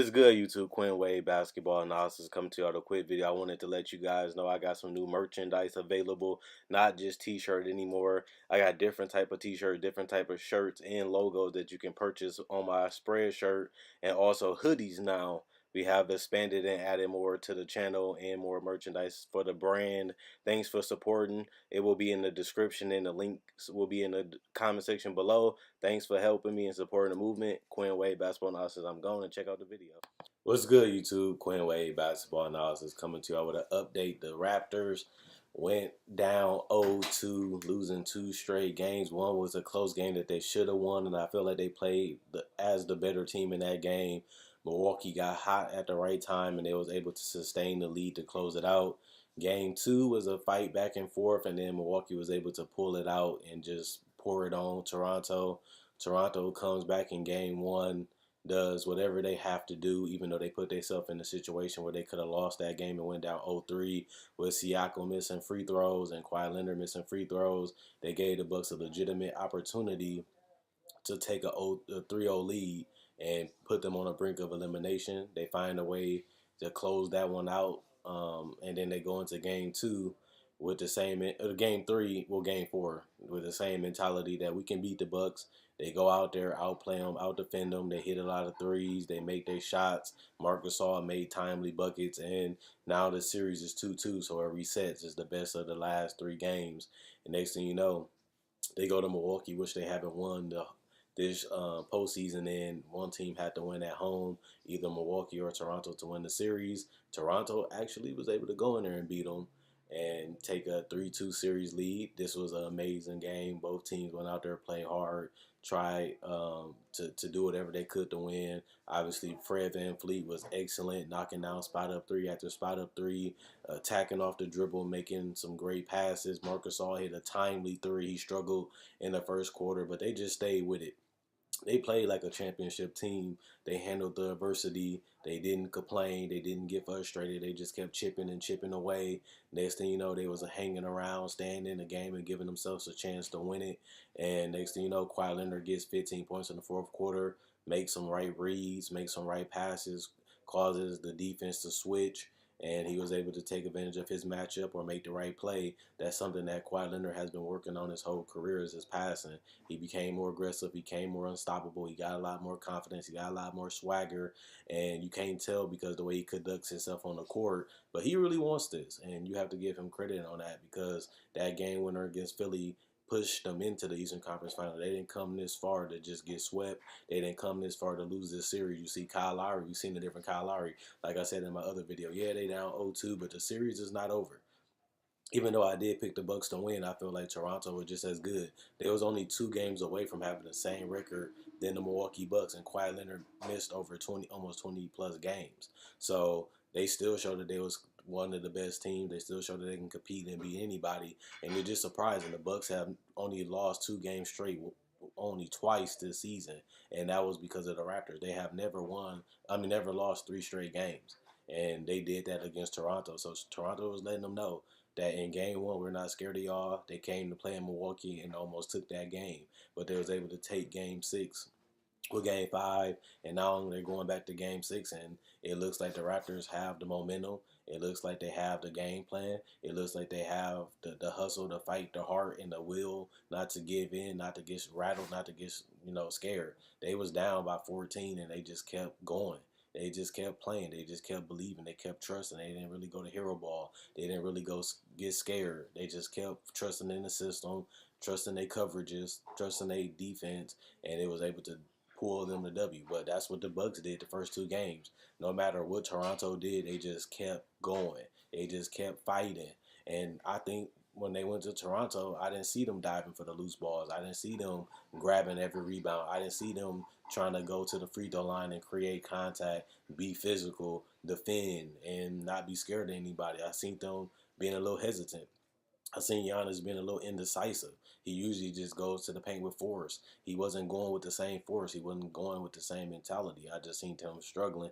is good, YouTube? Quinn Wade Basketball Analysis coming to you with a quick video. I wanted to let you guys know I got some new merchandise available, not just t-shirt anymore. I got different type of t-shirts, different type of shirts and logos that you can purchase on my spread shirt, and also hoodies now. We have expanded and added more to the channel and more merchandise for the brand. Thanks for supporting. It will be in the description and the links will be in the comment section below. Thanks for helping me and supporting the movement. Quinn Wade Basketball Analysis. I'm going to check out the video. What's good, YouTube? Quinn Wade Basketball Analysis coming to you with an update. The Raptors went down 0-2, losing 2 straight games. One was a close game that they should have won, and I feel like they played as the better team in that game. Milwaukee got hot at the right time, and they was able to sustain the lead to close it out. Game 2 was a fight back and forth, and then Milwaukee was able to pull it out and just pour it on Toronto. Toronto comes back in Game 1, does whatever they have to do, even though they put themselves in a situation where they could have lost that game and went down 0-3 with Siakam missing free throws and Kawhi Leonard missing free throws. They gave the Bucks a legitimate opportunity to take a 3-0 lead and put them on the brink of elimination. They find a way to close that one out, and then they go into Game 2 with the same, Game 3, well, Game 4, with the same mentality that we can beat the Bucks. They go out there, outplay them, outdefend them. They hit a lot of threes. They make their shots. Marc Gasol made timely buckets, and now the series is 2-2, so it resets. It's the best of the last 3 games. And next thing you know, they go to Milwaukee, which they haven't won this postseason in. One team had to win at home, either Milwaukee or Toronto, to win the series. Toronto actually was able to go in there and beat them and take a 3-2 series lead. This was an amazing game. Both teams went out there, played hard, tried to do whatever they could to win. Obviously, Fred VanVleet was excellent, knocking down spot up three after spot up three, attacking off the dribble, making some great passes. Marc Gasol hit a timely 3. He struggled in the first quarter, but they just stayed with it. They played like a championship team. They handled the adversity. They didn't complain. They didn't get frustrated. They just kept chipping and chipping away. Next thing you know, they was hanging around, staying in the game and giving themselves a chance to win it. And next thing you know, Kawhi Leonard gets 15 points in the fourth quarter, makes some right reads, makes some right passes, causes the defense to switch, and he was able to take advantage of his matchup or make the right play. That's something that Kawhi Leonard has been working on his whole career, is his passing. He became more aggressive. He became more unstoppable. He got a lot more confidence. He got a lot more swagger, and you can't tell because the way he conducts himself on the court. But he really wants this, and you have to give him credit on that, because that game winner against Philly pushed them into the Eastern Conference Final. They didn't come this far to just get swept. They didn't come this far to lose this series. You see Kyle Lowry. You've seen a different Kyle Lowry. Like I said in my other video, yeah, they down 0-2, but the series is not over. Even though I did pick the Bucks to win, I feel like Toronto was just as good. They was only 2 games away from having the same record than the Milwaukee Bucks, and Kawhi Leonard missed over 20, almost 20 plus games. So they still showed that they was one of the best teams. They still showed that they can compete and beat anybody. And it's just surprising. The Bucks have only lost 2 games straight, only twice this season, and that was because of the Raptors. They have never never lost 3 straight games, and they did that against Toronto. So Toronto was letting them know that in Game 1, we're not scared of y'all. They came to play in Milwaukee and almost took that game, but they was able to take Game 6 with Game 5, and now they're going back to Game 6, and it looks like the Raptors have the momentum. It looks like they have the game plan. It looks like they have the hustle, to fight, the heart, and the will not to give in, not to get rattled, not to get scared. They was down by 14, and they just kept going. They just kept playing. They just kept believing. They kept trusting. They didn't really go to hero ball. They didn't really go get scared. They just kept trusting in the system, trusting their coverages, trusting their defense, and it was able to pull them the W. But that's what the Bucks did the first 2 games. No matter what Toronto did, they just kept going. They just kept fighting. And I think when they went to Toronto, I didn't see them diving for the loose balls. I didn't see them grabbing every rebound. I didn't see them trying to go to the free throw line and create contact, be physical, defend, and not be scared of anybody. I seen them being a little hesitant. I seen Giannis being a little indecisive. He usually just goes to the paint with force. He wasn't going with the same force. He wasn't going with the same mentality. I just seen him struggling.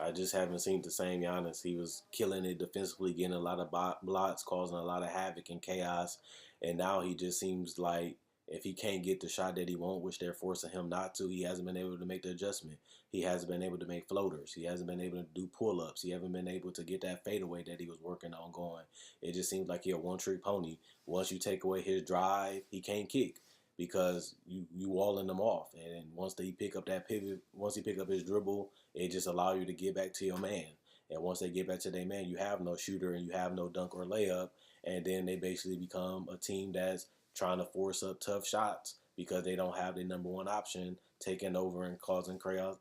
I just haven't seen the same Giannis. He was killing it defensively, getting a lot of blocks, causing a lot of havoc and chaos. And now he just seems like if he can't get the shot that he wants, which they're forcing him not to, he hasn't been able to make the adjustment. He hasn't been able to make floaters. He hasn't been able to do pull-ups. He hasn't been able to get that fadeaway that he was working on going. It just seems like he's a one-trick pony. Once you take away his drive, he can't kick because you walling them off. And once they pick up that pivot, once he pick up his dribble, it just allow you to get back to your man. And once they get back to their man, you have no shooter and you have no dunk or layup. And then they basically become a team that's trying to force up tough shots because they don't have their number one option taking over and causing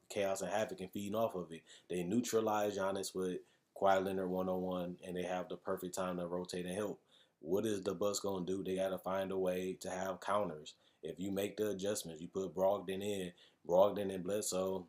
chaos and havoc and feeding off of it. They neutralize Giannis with Kawhi Leonard one-on-one, and they have the perfect time to rotate and help. What is the Bucks going to do? They got to find a way to have counters. If you make the adjustments, you put Brogdon and Bledsoe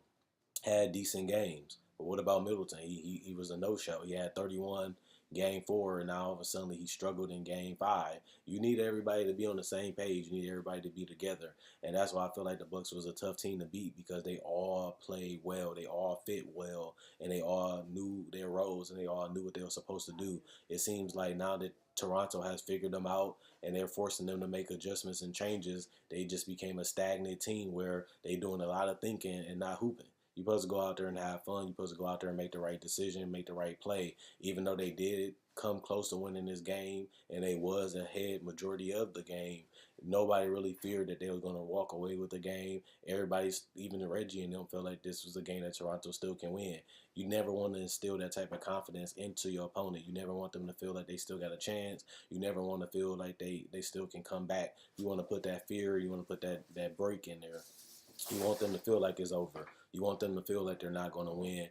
had decent games. But what about Middleton? He was a no-show. He had 31 game 4, and now all of a sudden he struggled in game 5. You need everybody to be on the same page. You need everybody to be together. And that's why I feel like the Bucks was a tough team to beat, because they all played well. They all fit well, and they all knew their roles, and they all knew what they were supposed to do. It seems like now that Toronto has figured them out and they're forcing them to make adjustments and changes, they just became a stagnant team where they're doing a lot of thinking and not hooping. You're supposed to go out there and have fun. You're supposed to go out there and make the right decision, make the right play. Even though they did come close to winning this game and they was ahead majority of the game, nobody really feared that they were going to walk away with the game. Everybody's, even Reggie and them, felt like this was a game that Toronto still can win. You never want to instill that type of confidence into your opponent. You never want them to feel like they still got a chance. You never want to feel like they still can come back. You want to put that fear, you want to put that break in there. You want them to feel like it's over. You want them to feel like they're not going to win.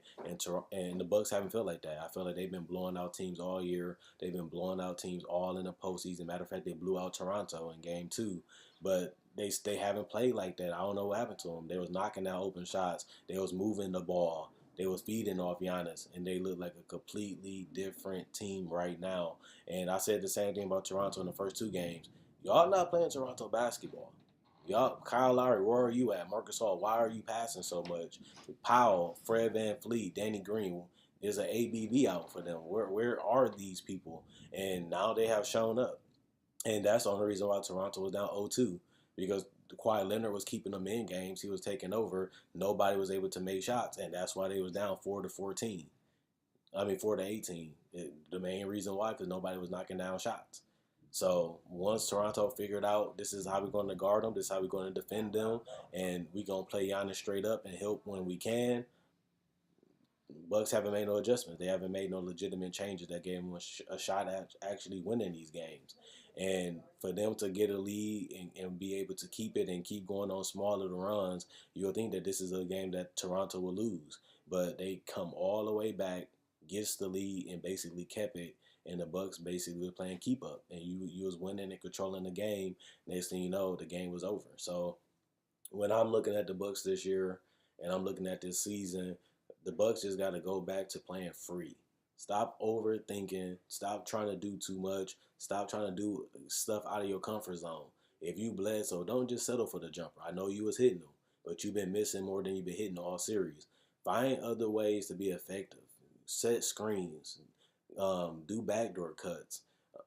And the Bucks haven't felt like that. I feel like they've been blowing out teams all year. They've been blowing out teams all in the postseason. Matter of fact, they blew out Toronto in Game 2. But they haven't played like that. I don't know what happened to them. They was knocking out open shots. They was moving the ball. They was feeding off Giannis. And they look like a completely different team right now. And I said the same thing about Toronto in the first 2 games. Y'all not playing Toronto basketball. Y'all, Kyle Lowry, where are you at? Marcus Hall, why are you passing so much? Powell, Fred VanVleet, Danny Green, there's an ABB out for them. Where are these people? And now they have shown up. And that's the only reason why Toronto was down 0-2, because Kawhi Leonard was keeping them in games. He was taking over. Nobody was able to make shots, and that's why they was down 4-14. 4-18. The main reason why, because nobody was knocking down shots. So once Toronto figured out this is how we're going to guard them, this is how we're going to defend them, and we're going to play Giannis straight up and help when we can, Bucks haven't made no adjustments. They haven't made no legitimate changes that gave them a shot at actually winning these games. And for them to get a lead and be able to keep it and keep going on small little runs, you'll think that this is a game that Toronto will lose. But they come all the way back, gets the lead, and basically kept it. And the Bucks basically were playing keep up. And you was winning and controlling the game. Next thing you know, the game was over. So when I'm looking at the Bucks this year and I'm looking at this season, the Bucks just got to go back to playing free. Stop overthinking. Stop trying to do too much. Stop trying to do stuff out of your comfort zone. If you bled, so don't just settle for the jumper. I know you was hitting them, but you've been missing more than you've been hitting all series. Find other ways to be effective. Set screens. Do backdoor cuts.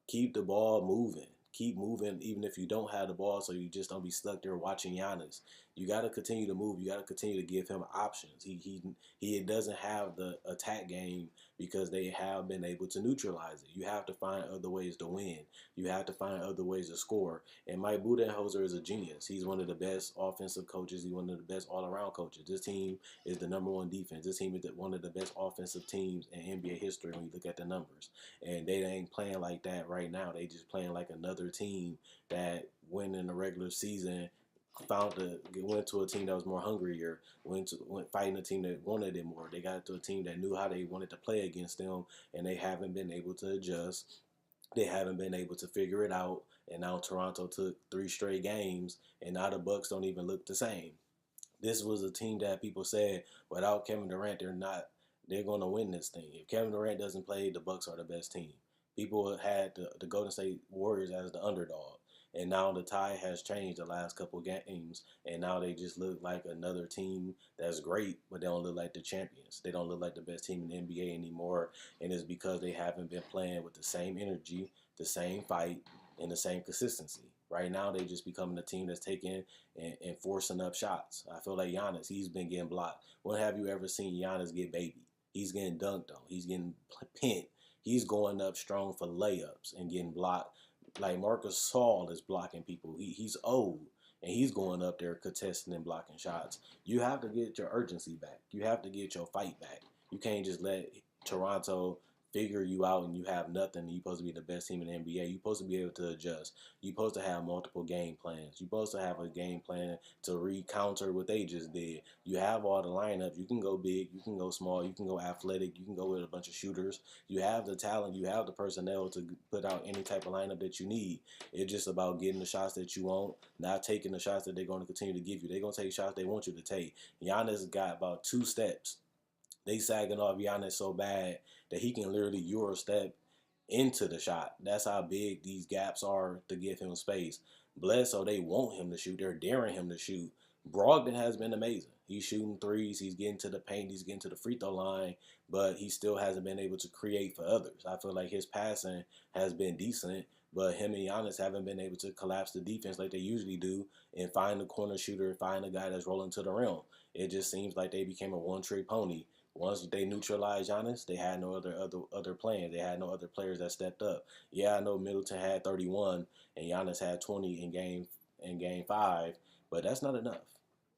Keep the ball moving. Keep moving even if you don't have the ball, so you just don't be stuck there watching Giannis. You got to continue to move. You got to continue to give him options. He doesn't have the attack game because they have been able to neutralize it. You have to find other ways to win. You have to find other ways to score. And Mike Budenholzer is a genius. He's one of the best offensive coaches. He's one of the best all-around coaches. This team is the number one defense. This team is one of the best offensive teams in NBA history when you look at the numbers. And they ain't playing like that right now. They just playing like another team that went in the regular season, went to a team that was more hungrier, went fighting a team that wanted it more. They got to a team that knew how they wanted to play against them, and they haven't been able to adjust. They haven't been able to figure it out, and now Toronto took 3 straight games, and now the Bucks don't even look the same. This was a team that people said without Kevin Durant, they're going to win this thing. If Kevin Durant doesn't play, the Bucks are the best team. People had the Golden State Warriors as the underdog. And now the tide has changed the last couple games, and now they just look like another team that's great, but they don't look like the champions. They don't look like the best team in the NBA anymore, and it's because they haven't been playing with the same energy, the same fight, and the same consistency. Right now, they just becoming a team that's taking and forcing up shots. I feel like Giannis, he's been getting blocked. When have you ever seen Giannis get baby? He's getting dunked on. He's getting pinned. He's going up strong for layups and getting blocked. Like Marcus Saul is blocking people. He's old and he's going up there contesting and blocking shots. You have to get your urgency back. You have to get your fight back. You can't just let Toronto figure you out and you have nothing. You're supposed to be the best team in the NBA. You're supposed to be able to adjust. You're supposed to have multiple game plans. You're supposed to have a game plan to recounter what they just did. You have all the lineups. You can go big. You can go small. You can go athletic. You can go with a bunch of shooters. You have the talent. You have the personnel to put out any type of lineup that you need. It's just about getting the shots that you want, not taking the shots that they're going to continue to give you. They're going to take shots they want you to take. Giannis got about 2 steps. They sagging off Giannis so bad that he can literally Euro step into the shot. That's how big these gaps are to give him space. Bledsoe, they want him to shoot. They're daring him to shoot. Brogdon has been amazing. He's shooting threes. He's getting to the paint. He's getting to the free throw line, but he still hasn't been able to create for others. I feel like his passing has been decent, but him and Giannis haven't been able to collapse the defense like they usually do and find the corner shooter, find a guy that's rolling to the rim. It just seems like they became a one-trick pony. Once they neutralized Giannis, they had no other plans. They had no other players that stepped up. Yeah, I know Middleton had 31 and Giannis had 20 in game 5, but that's not enough.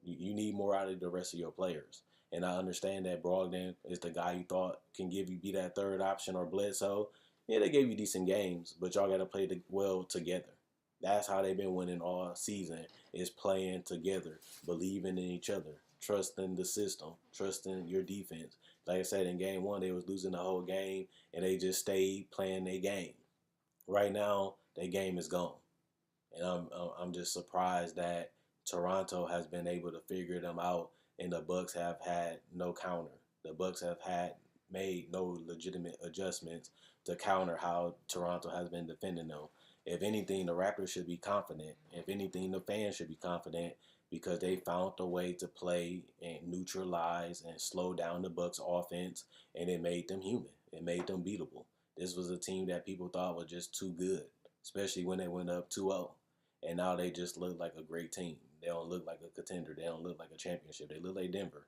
You need more out of the rest of your players. And I understand that Brogdon is the guy you thought can be that third option, or Bledsoe. Yeah, they gave you decent games, but y'all got to play well together. That's how they've been winning all season, is playing together, believing in each other, trusting the system, trusting your defense. Like I said, in game 1, they was losing the whole game, and they just stayed playing their game. Right now, their game is gone. And I'm just surprised that Toronto has been able to figure them out, and the Bucks have had no counter. The Bucks have had made no legitimate adjustments to counter how Toronto has been defending them. If anything, the Raptors should be confident. If anything, the fans should be confident because they found a way to play and neutralize and slow down the Bucks offense, and it made them human. It made them beatable. This was a team that people thought was just too good, especially when they went up 2-0. And now they just look like a great team. They don't look like a contender. They don't look like a championship. They look like Denver,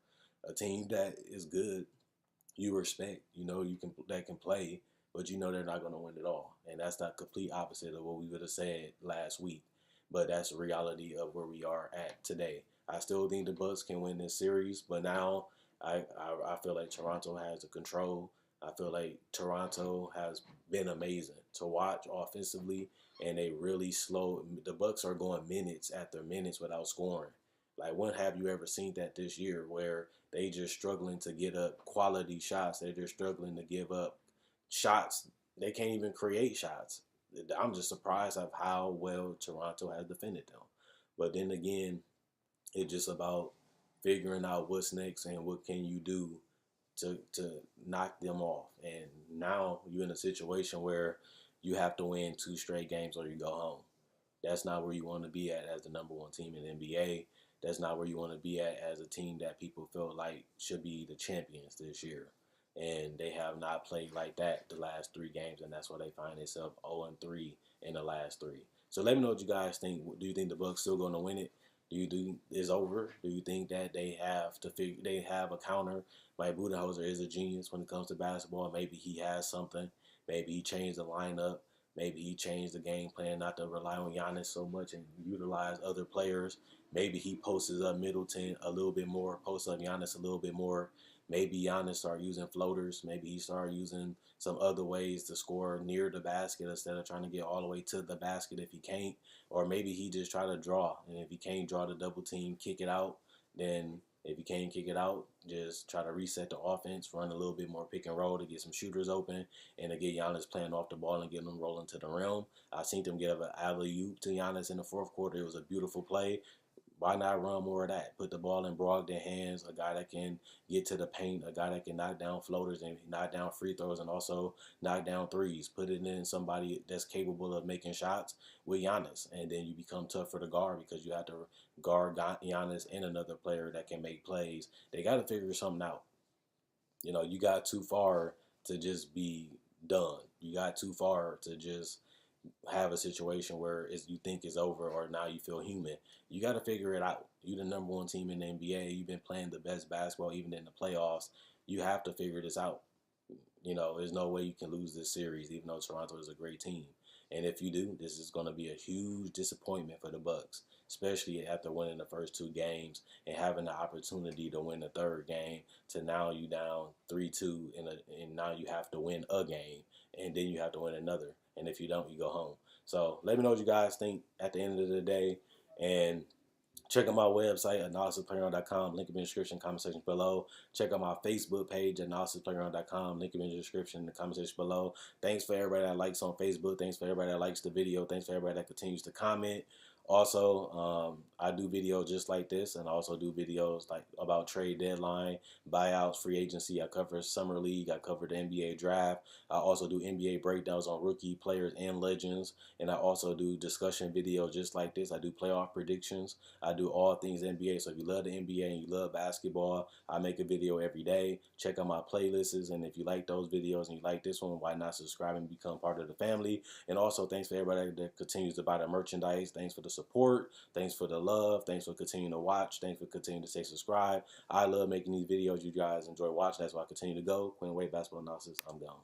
a team that is good. You respect, that can play, but you know they're not going to win it all. And that's the complete opposite of what we would have said last week. But that's the reality of where we are at today. I still think the Bucks can win this series, but now I feel like Toronto has the control. I feel like Toronto has been amazing to watch offensively, and they really slow. The Bucks are going minutes after minutes without scoring. Like, when have you ever seen that this year, where they just struggling to get up quality shots? They're just struggling to give up shots. They can't even create shots. I'm just surprised of how well Toronto has defended them. But then again, it's just about figuring out what's next and what can you do to knock them off. And now you're in a situation where you have to win 2 straight games or you go home. That's not where you want to be at as the number 1 team in the NBA. That's not where you want to be at as a team that people feel like should be the champions this year. And they have not played like that the last 3 games, and that's why they find themselves 0-3 in the last 3. So let me know what you guys think. Do you think the Bucks still going to win it? Do you think it's over? Do you think that they have a counter? Mike Budenholzer is a genius when it comes to basketball. Maybe he has something. Maybe he changed the lineup. Maybe he changed the game plan not to rely on Giannis so much and utilize other players. Maybe he posts up Middleton a little bit more, posts up Giannis a little bit more. Maybe Giannis start using floaters. Maybe he start using some other ways to score near the basket instead of trying to get all the way to the basket if he can't. Or maybe he just try to draw. And if he can't draw the double team, kick it out. Then if you can't kick it out, just try to reset the offense, run a little bit more pick and roll to get some shooters open and to get Giannis playing off the ball and get them rolling to the rim. I've seen them give an alley-oop to Giannis in the 4th quarter. It was a beautiful play. Why not run more of that? Put the ball in Brogdon's hands, a guy that can get to the paint, a guy that can knock down floaters and knock down free throws and also knock down threes. Put it in somebody that's capable of making shots with Giannis, and then you become tougher to guard because you have to guard Giannis and another player that can make plays. They got to figure something out. You got too far to just be done. You got too far to just have a situation where you think it's over or now you feel human. You got to figure it out. You the number one team in the NBA. You've been playing the best basketball even in the playoffs. You have to figure this out. There's no way you can lose this series, even though Toronto is a great team. And if you do, this is going to be a huge disappointment for the Bucks, especially after winning the first two games and having the opportunity to win the third game. To now you down 3-2, and now you have to win a game, and then you have to win another. And if you don't, you go home. So let me know what you guys think at the end of the day, and check out my website, analysisplayground.com. Link in the description, comment section below. Check out my Facebook page, analysisplayground.com. Link in the description, the comment section below. Thanks for everybody that likes on Facebook. Thanks for everybody that likes the video. Thanks for everybody that continues to comment. Also, I do videos just like this, and I also do videos like about trade deadline, buyouts, free agency. I cover summer league. I cover the NBA draft. I also do NBA breakdowns on rookie players and legends, and I also do discussion videos just like this. I do playoff predictions. I do all things NBA. So if you love the NBA and you love basketball, I make a video every day. Check out my playlists. And if you like those videos and you like this one, why not subscribe and become part of the family? And also, thanks for everybody that continues to buy the merchandise. Thanks for the support. Thanks for the love. Thanks for continuing to watch. Thanks for continuing to stay subscribed. I love making these videos. You guys enjoy watching. That's why I continue to go. Quinn Wade Basketball Analysis. I'm gone.